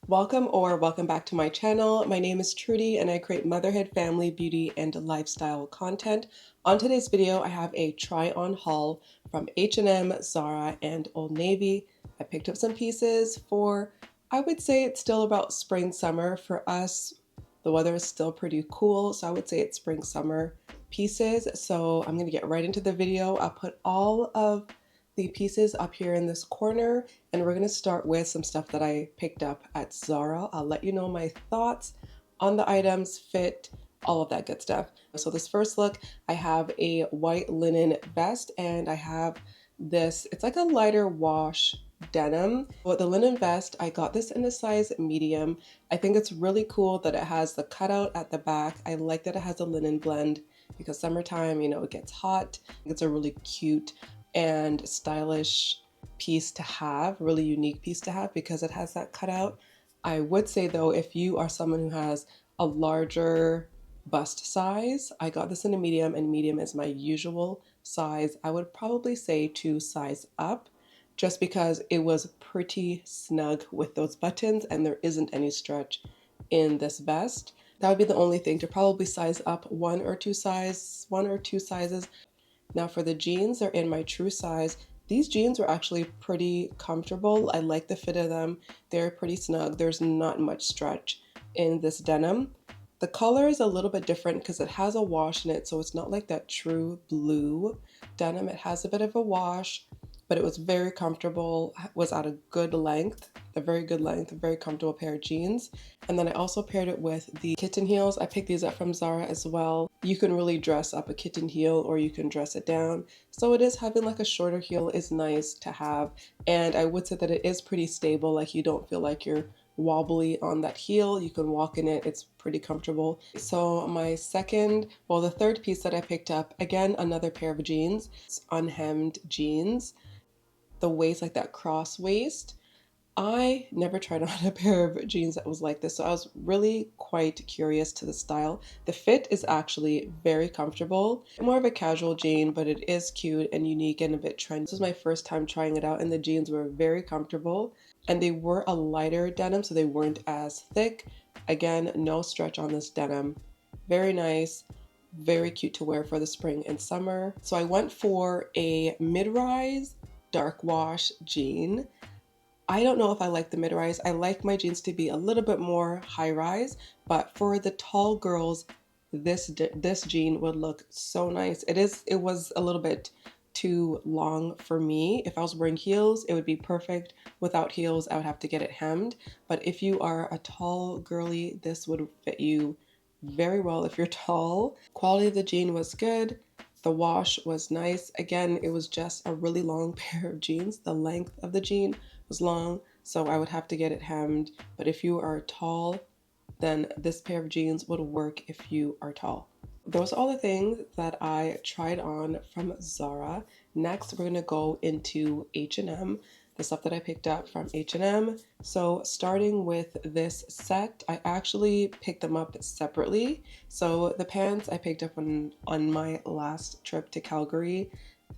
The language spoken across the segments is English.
Welcome back to my channel. My name is Trudy and I create motherhood, family, beauty, and lifestyle content. On today's video, I have a try-on haul from H&M, ZARA, and Old Navy. I picked up some pieces for, I would say it's still about spring, summer. For us, the weather is still pretty cool, so I would say it's spring, summer pieces. So I'm gonna get right into the video. I'll put all of the pieces up here in this corner, and we're going to start with some stuff that I picked up at Zara. I'll let you know my thoughts on the items, fit, all of that good stuff. So this first look, I have a white linen vest and I have this, it's like a lighter wash denim. With the linen vest, I got this in a size medium. I think it's really cool that it has the cutout at the back. I like that it has a linen blend because summertime, you know, it gets hot. It's a really cute and stylish piece to have, really unique piece to have because it has that cutout. I would say though, if you are someone who has a larger bust size, I got this in a medium and medium is my usual size. I would probably say to size up just because it was pretty snug with those buttons and there isn't any stretch in this vest. That would be the only thing, to probably size up one or two sizes. Now for the jeans, they're in my true size. These jeans were actually pretty comfortable. I like the fit of them. They're pretty snug. There's not much stretch in this denim. The color is a little bit different because it has a wash in it, so it's not like that true blue denim. It has a bit of a wash, but it was very comfortable, was at a good length, a very good length, a very comfortable pair of jeans. And then I also paired it with the kitten heels. I picked these up from Zara as well. You can really dress up a kitten heel or you can dress it down. So it is, having like a shorter heel is nice to have. And I would say that it is pretty stable, like you don't feel like you're wobbly on that heel. You can walk in it, it's pretty comfortable. So my the third piece that I picked up, again, another pair of jeans. It's unhemmed jeans. The waist, like that cross waist. I never tried on a pair of jeans that was like this, so I was really quite curious to the style. The fit is actually very comfortable. More of a casual jean, but it is cute and unique and a bit trendy. This was my first time trying it out and the jeans were very comfortable and they were a lighter denim, so they weren't as thick. Again, no stretch on this denim. Very nice. Very cute to wear for the spring and summer. So I went for a mid-rise dark wash jean. I don't know if I like the mid-rise. I like my jeans to be a little bit more high-rise, but for the tall girls, this jean would look so nice. It was a little bit too long for me. If I was wearing heels, it would be perfect. Without heels, I would have to get it hemmed. But if you are a tall girly, this would fit you very well if you're tall. Quality of the jean was good. The wash was nice. Again, it was just a really long pair of jeans. The length of the jean was long, so I would have to get it hemmed. But if you are tall, then this pair of jeans would work if you are tall. Those are all the things that I tried on from Zara. Next, we're gonna go into H&M, the stuff that I picked up from H&M. So starting with this set, I actually picked them up separately. So the pants I picked up on my last trip to Calgary.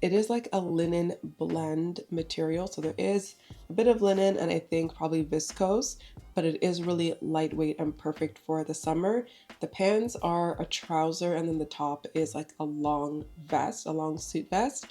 It is like a linen blend material, so there is a bit of linen and I think probably viscose, but it is really lightweight and perfect for the summer. The pants are a trouser and then the top is like a long vest, a long suit vest.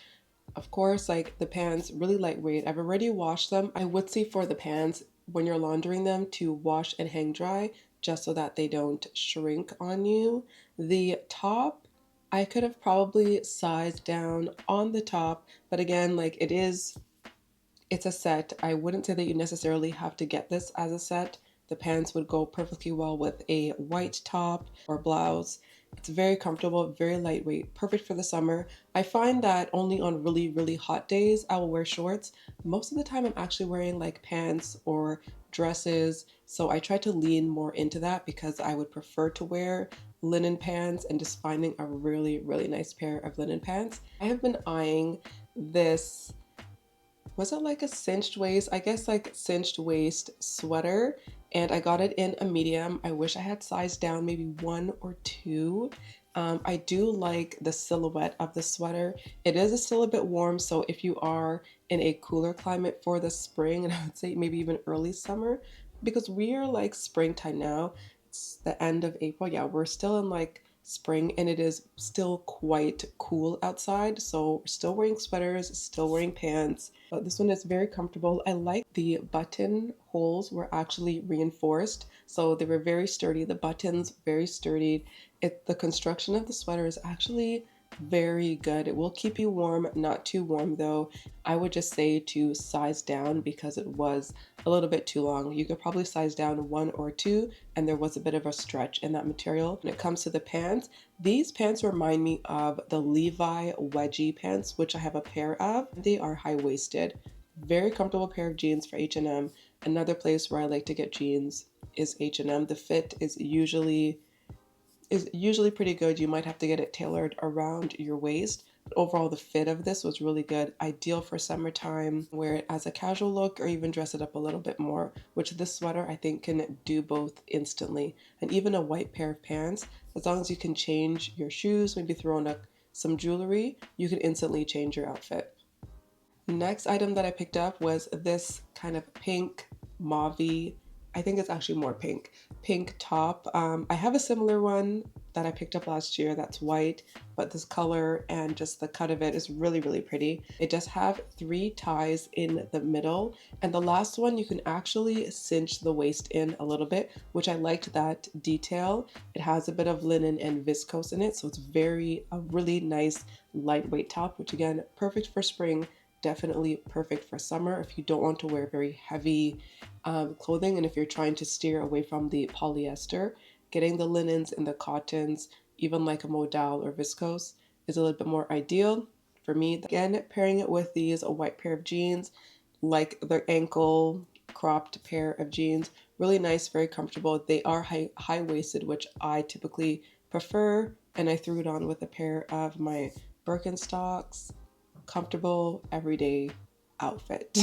Of course, like the pants, really lightweight. I've already washed them. I would say for the pants, when you're laundering them, to wash and hang dry just so that they don't shrink on you. The top, I could have probably sized down on the top, but again, like it's a set. I wouldn't say that you necessarily have to get this as a set. The pants would go perfectly well with a white top or blouse. It's very comfortable, very lightweight, perfect for the summer. I find that only on really, really hot days, I will wear shorts. Most of the time I'm actually wearing like pants or dresses. So I try to lean more into that because I would prefer to wear linen pants and just finding a really, really nice pair of linen pants. I have been eyeing this, was it like a cinched waist? I guess like cinched waist sweater, and I got it in a medium. I wish I had sized down maybe 1 or 2. I do like the silhouette of the sweater. It is still a bit warm, so if you are in a cooler climate for the spring, and I would say maybe even early summer, because we are like springtime now. It's the end of April. Yeah, we're still in like spring and it is still quite cool outside. So we're still wearing sweaters, still wearing pants. But this one is very comfortable. I like the button holes were actually reinforced. So they were very sturdy. The buttons very sturdy. The construction of the sweater is actually very good. It will keep you warm, not too warm though. I would just say to size down because it was a little bit too long. You could probably size down one or two, and there was a bit of a stretch in that material. When it comes to the pants, these pants remind me of the Levi wedgie pants, which I have a pair of. They are high-waisted. Very comfortable pair of jeans for H&M. Another place where I like to get jeans is H&M. The fit is usually pretty good. You might have to get it tailored around your waist. But overall, the fit of this was really good. Ideal for summertime, wear it as a casual look or even dress it up a little bit more, which this sweater I think can do both instantly. And even a white pair of pants, as long as you can change your shoes, maybe throw in some jewelry, you can instantly change your outfit. Next item that I picked up was this kind of pink mauve, I think it's actually more pink top. I have a similar one that I picked up last year that's white, but this color and just the cut of it is really, really pretty. It does have 3 ties in the middle, and the last one you can actually cinch the waist in a little bit, which I liked that detail. It has a bit of linen and viscose in it, so it's a really nice lightweight top, which again, perfect for spring. Definitely perfect for summer if you don't want to wear very heavy clothing, and if you're trying to steer away from the polyester. Getting the linens and the cottons, even like a modal or viscose, is a little bit more ideal for me. Again, pairing it with a white pair of jeans, like the ankle cropped pair of jeans, really nice, very comfortable. They are high-waisted, which I typically prefer, and I threw it on with a pair of my Birkenstocks. Comfortable everyday outfit.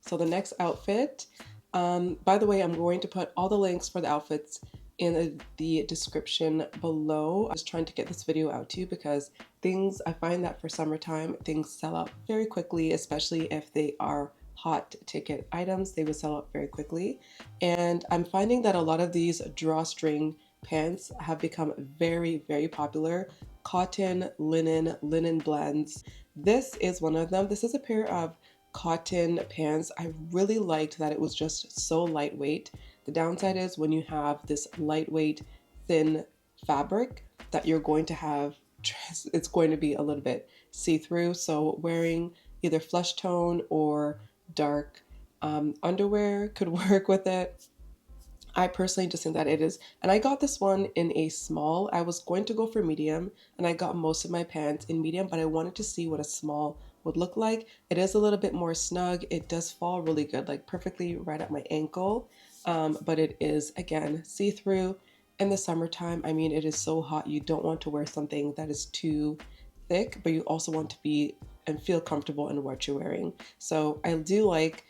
So the next outfit, by the way, I'm going to put all the links for the outfits in the description below. I was trying to get this video out to you because I find that for summertime, things sell out very quickly, especially if they are hot ticket items. They will sell out very quickly. And I'm finding that a lot of these drawstring pants have become very, very popular. Cotton, linen blends. This is one of them. This is a pair of cotton pants. I really liked that it was just so lightweight. The downside is when you have this lightweight, thin fabric that you're going to have, it's going to be a little bit see-through. So wearing either flesh tone or dark underwear could work with it. I personally just think that it is, and I got this one in a small. I was going to go for medium, and I got most of my pants in medium, but I wanted to see what a small would look like. It is a little bit more snug. It does fall really good, like perfectly right at my ankle, but it is, again, see-through. In the summertime, I mean, it is so hot. You don't want to wear something that is too thick, but you also want to be and feel comfortable in what you're wearing. So I do like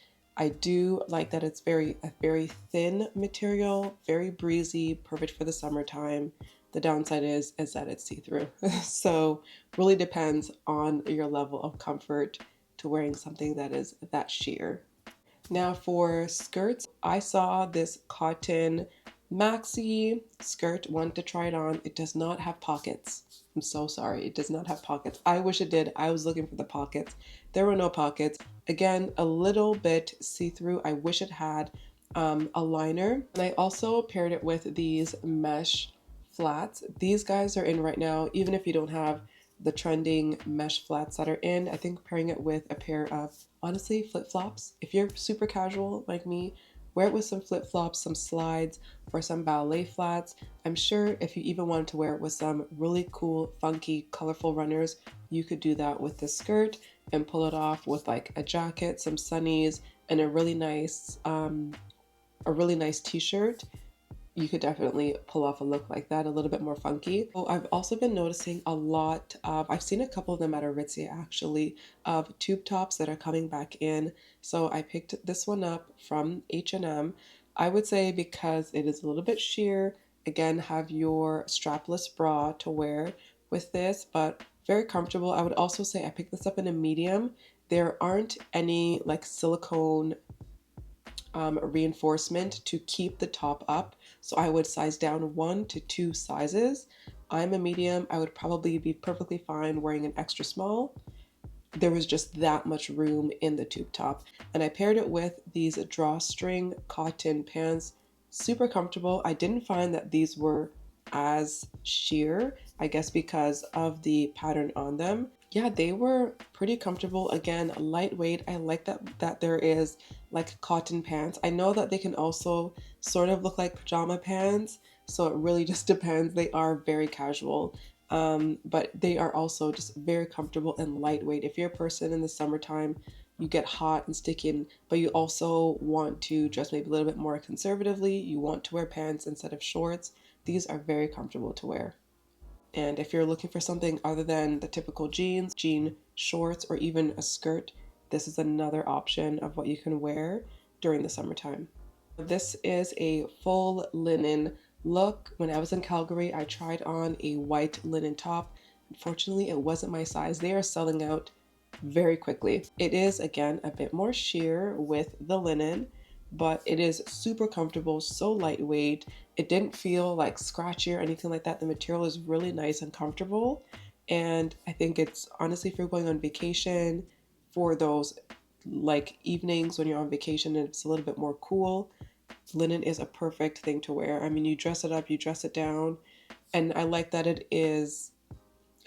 that it's a very thin material, very breezy, perfect for the summertime. The downside is that it's see-through. So really depends on your level of comfort to wearing something that is that sheer. Now for skirts, I saw this cotton maxi skirt, wanted to try it on. It does not have pockets. I'm so sorry, it does not have pockets. I wish it did. I was looking for the pockets. There were no pockets. Again, a little bit see-through. I wish it had a liner. And I also paired it with these mesh flats. These guys are in right now, even if you don't have the trending mesh flats that are in. I think pairing it with a pair of, honestly, flip-flops. If you're super casual like me, wear it with some flip-flops, some slides, or some ballet flats. I'm sure if you even wanted to wear it with some really cool, funky, colorful runners, you could do that with this skirt and pull it off with like a jacket, some sunnies, and a really nice t-shirt. You could definitely pull off a look like that, a little bit more funky. So I've also been noticing a lot of, I've seen a couple of them at Aritzia actually, of tube tops that are coming back in. So I picked this one up from H&M. I would say because it is a little bit sheer, again, have your strapless bra to wear with this, but very comfortable. I would also say I picked this up in a medium. There aren't any like silicone reinforcement to keep the top up. So I would size down 1 to 2 sizes. I'm a medium. I would probably be perfectly fine wearing an extra small. There was just that much room in the tube top. And I paired it with these drawstring cotton pants. Super comfortable. I didn't find that these were as sheer, I guess because of the pattern on them. Yeah, they were pretty comfortable. Again, lightweight. I like that there is like cotton pants. I know that they can also sort of look like pajama pants, so it really just depends. They are very casual. But they are also just very comfortable and lightweight. If you're a person in the summertime, you get hot and sticky, but you also want to dress maybe a little bit more conservatively, you want to wear pants instead of shorts, these are very comfortable to wear. And if you're looking for something other than the typical jeans, jean shorts, or even a skirt, this is another option of what you can wear during the summertime. This is a full linen look. When I was in Calgary, I tried on a white linen top. Unfortunately, it wasn't my size. They are selling out very quickly. It is, again, a bit more sheer with the linen, but it is super comfortable, so lightweight. It didn't feel like scratchy or anything like that. The material is really nice and comfortable. And I think it's honestly, if you're going on vacation, for those like evenings when you're on vacation and it's a little bit more cool, linen is a perfect thing to wear. I mean, you dress it up, you dress it down, and I like that it is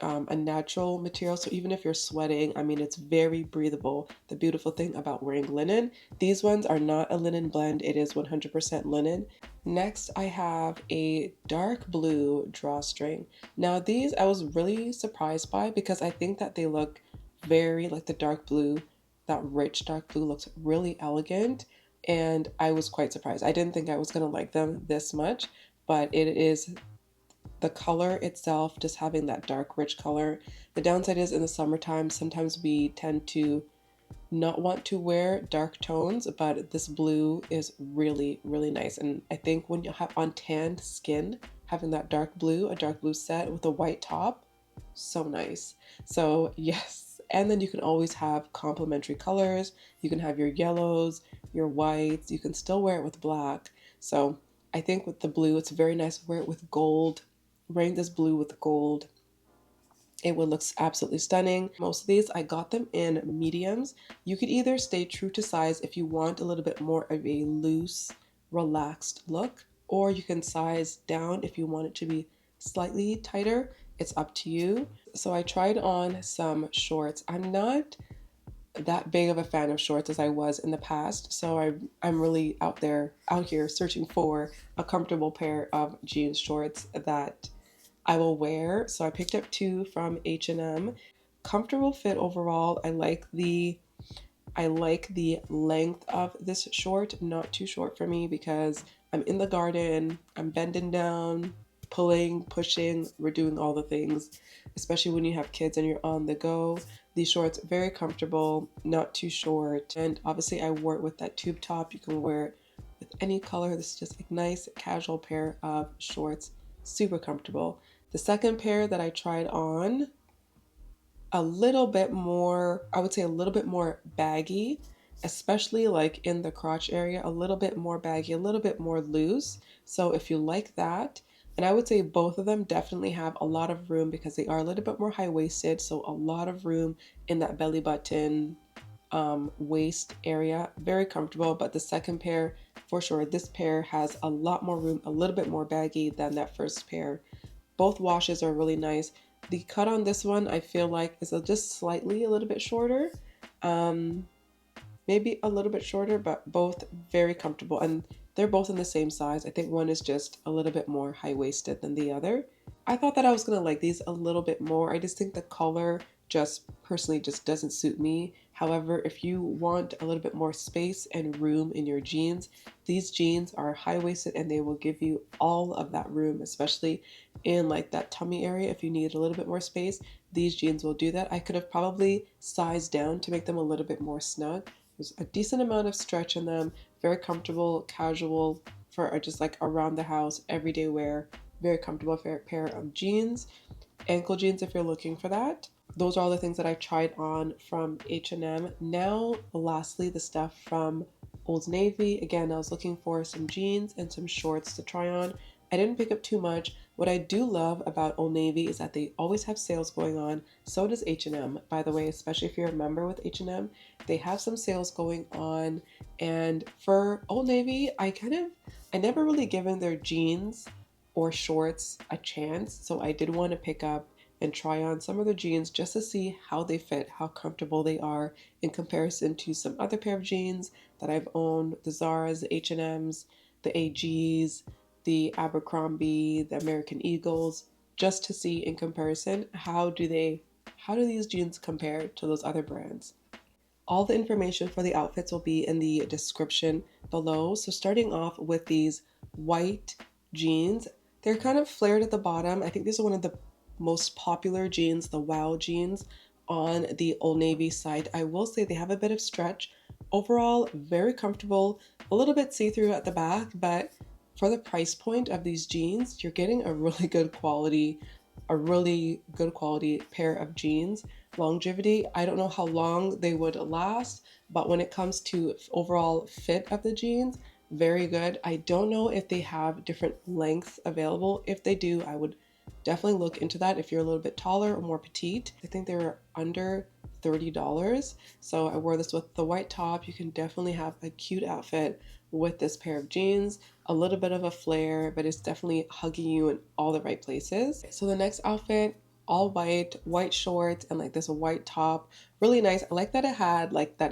a natural material. So even if you're sweating, I mean, it's very breathable. The beautiful thing about wearing linen, these ones are not a linen blend. It is 100% linen. Next, I have a dark blue drawstring. Now these I was really surprised by because I think that they look very like the dark blue, that rich dark blue looks really elegant. And I was quite surprised. I didn't think I was gonna like them this much, but it is the color itself, just having that dark rich color. The downside is in the summertime, sometimes we tend to not want to wear dark tones, but this blue is really, really nice. And I think when you have on tanned skin, having that dark blue, a dark blue set with a white top, so nice. So yes, and then you can always have complementary colors. You can have your yellows, your whites, you can still wear it with black. So I think with the blue, it's very nice to wear it with gold. Wearing this blue with gold, it would look absolutely stunning. Most of these, I got them in mediums. You could either stay true to size if you want a little bit more of a loose, relaxed look, or you can size down if you want it to be slightly tighter. It's up to you. So I tried on some shorts. I'm not that big of a fan of shorts as I was in the past, so I'm really out here searching for a comfortable pair of jeans shorts that I will wear. So I picked up 2 from H&M. Comfortable fit overall. I like the length of this short, not too short for me because I'm in the garden, I'm bending down, pulling, pushing, we're doing all the things, especially when you have kids and you're on the go. These shorts, very comfortable, not too short. And obviously I wore it with that tube top. You can wear it with any color. This is just a nice casual pair of shorts, super comfortable. The second pair that I tried on, a little bit more, I would say a little bit more baggy, especially like in the crotch area, a little bit more baggy, a little bit more loose. So if you like that, and I would say both of them definitely have a lot of room because they are a little bit more high-waisted, so a lot of room in that belly button waist area, very comfortable. But the second pair, for sure, this pair has a lot more room, a little bit more baggy than that first pair. Both washes are really nice. The cut on this one, I feel like, is just slightly a little bit shorter. Maybe a little bit shorter, but both very comfortable. And they're both in the same size. I think one is just a little bit more high-waisted than the other. I thought that I was gonna like these a little bit more. I just think the color just personally just doesn't suit me. However, if you want a little bit more space and room in your jeans, these jeans are high-waisted and they will give you all of that room, especially in like that tummy area. If you need a little bit more space, these jeans will do that. I could have probably sized down to make them a little bit more snug. There's a decent amount of stretch in them, very comfortable, casual for just like around the house, everyday wear, very comfortable pair of jeans, ankle jeans if you're looking for that. Those are all the things that I tried on from H&M. Now, lastly, the stuff from Old Navy. Again, I was looking for some jeans and some shorts to try on. I didn't pick up too much. What I do love about Old Navy is that they always have sales going on. So does H&M, by the way, especially if you're a member with H&M. They have some sales going on. And for Old Navy, I never really given their jeans or shorts a chance. So I did want to pick up and try on some of the jeans just to see how they fit, how comfortable they are in comparison to some other pair of jeans that I've owned, the Zara's, the H&M's, the AG's, the Abercrombie, the American Eagles, just to see in comparison how do these jeans compare to those other brands. All the information for the outfits will be in the description below. So starting off with these white jeans, they're kind of flared at the bottom. I think these are one of the most popular jeans, the Wow jeans on the Old Navy site. I will say they have a bit of stretch. Overall, very comfortable, a little bit see-through at the back, but for the price point of these jeans, you're getting a really good quality pair of jeans. Longevity, I don't know how long they would last, but when it comes to overall fit of the jeans, very good. I don't know if they have different lengths available. If they do, I would definitely look into that if you're a little bit taller or more petite. I think they were under $30. So I wore this with the white top. You can definitely have a cute outfit with this pair of jeans. A little bit of a flare, but it's definitely hugging you in all the right places. So the next outfit, all white shorts and like this white top. Really nice. I like that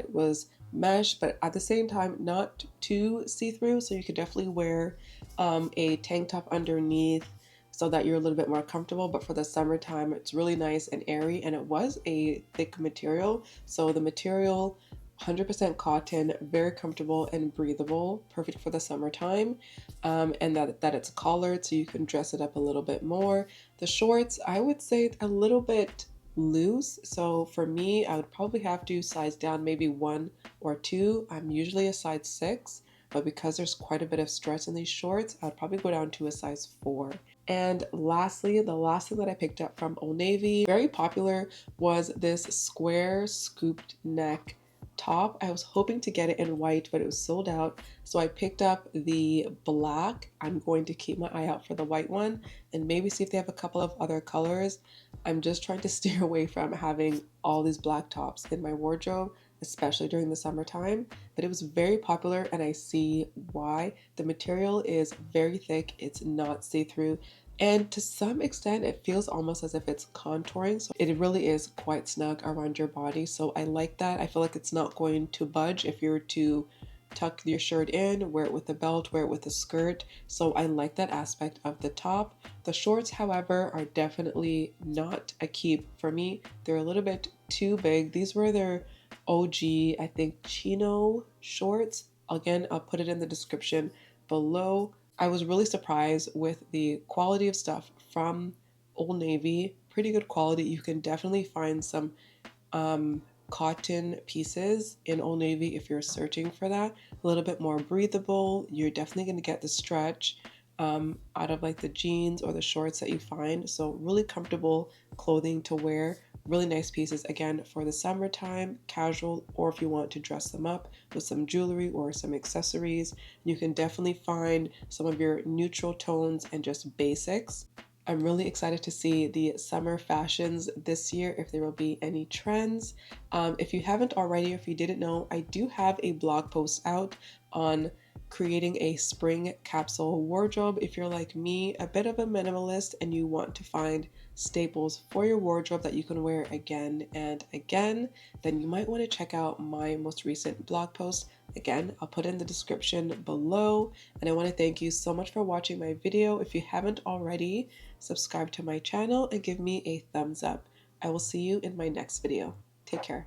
it was mesh, but at the same time not too see-through, so you could definitely wear a tank top underneath so that you're a little bit more comfortable. But for the summertime, it's really nice and airy, and it was a thick material. So the material, 100% cotton, very comfortable and breathable, perfect for the summertime. And that it's collared, so you can dress it up a little bit more. The shorts, I would say a little bit loose. So for me, I would probably have to size down maybe 1 or 2. I'm usually a size 6. But because there's quite a bit of stretch in these shorts, I'd probably go down to a size 4. And lastly, the last thing that I picked up from Old Navy, very popular, was this square scooped neck top. I was hoping to get it in white, but it was sold out. So I picked up the black. I'm going to keep my eye out for the white one and maybe see if they have a couple of other colors. I'm just trying to steer away from having all these black tops in my wardrobe, especially during the summertime, but it was very popular and I see why. The material is very thick, it's not see-through, and to some extent it feels almost as if it's contouring, so it really is quite snug around your body. So I like that. I feel like it's not going to budge if you were to tuck your shirt in, wear it with a belt, wear it with a skirt. So I like that aspect of the top. The shorts, however, are definitely not a keep for me. They're a little bit too big. These were their OG, I think, chino shorts. Again, I'll put it in the description below. I was really surprised with the quality of stuff from Old Navy. Pretty good quality. You can definitely find some cotton pieces in Old Navy if you're searching for that. A little bit more breathable. You're definitely going to get the stretch out of like the jeans or the shorts that you find. So really comfortable clothing to wear. Really nice pieces, again, for the summertime, casual, or if you want to dress them up with some jewelry or some accessories. You can definitely find some of your neutral tones and just basics. I'm really excited to see the summer fashions this year, if there will be any trends. If you haven't already, if you didn't know, I do have a blog post out on creating a spring capsule wardrobe. If you're like me, a bit of a minimalist, and you want to find staples for your wardrobe that you can wear again and again, then you might want to check out my most recent blog post. Again, I'll put it in the description below. And I want to thank you so much for watching my video. If you haven't already, subscribe to my channel and give me a thumbs up. I will see you in my next video. Take care.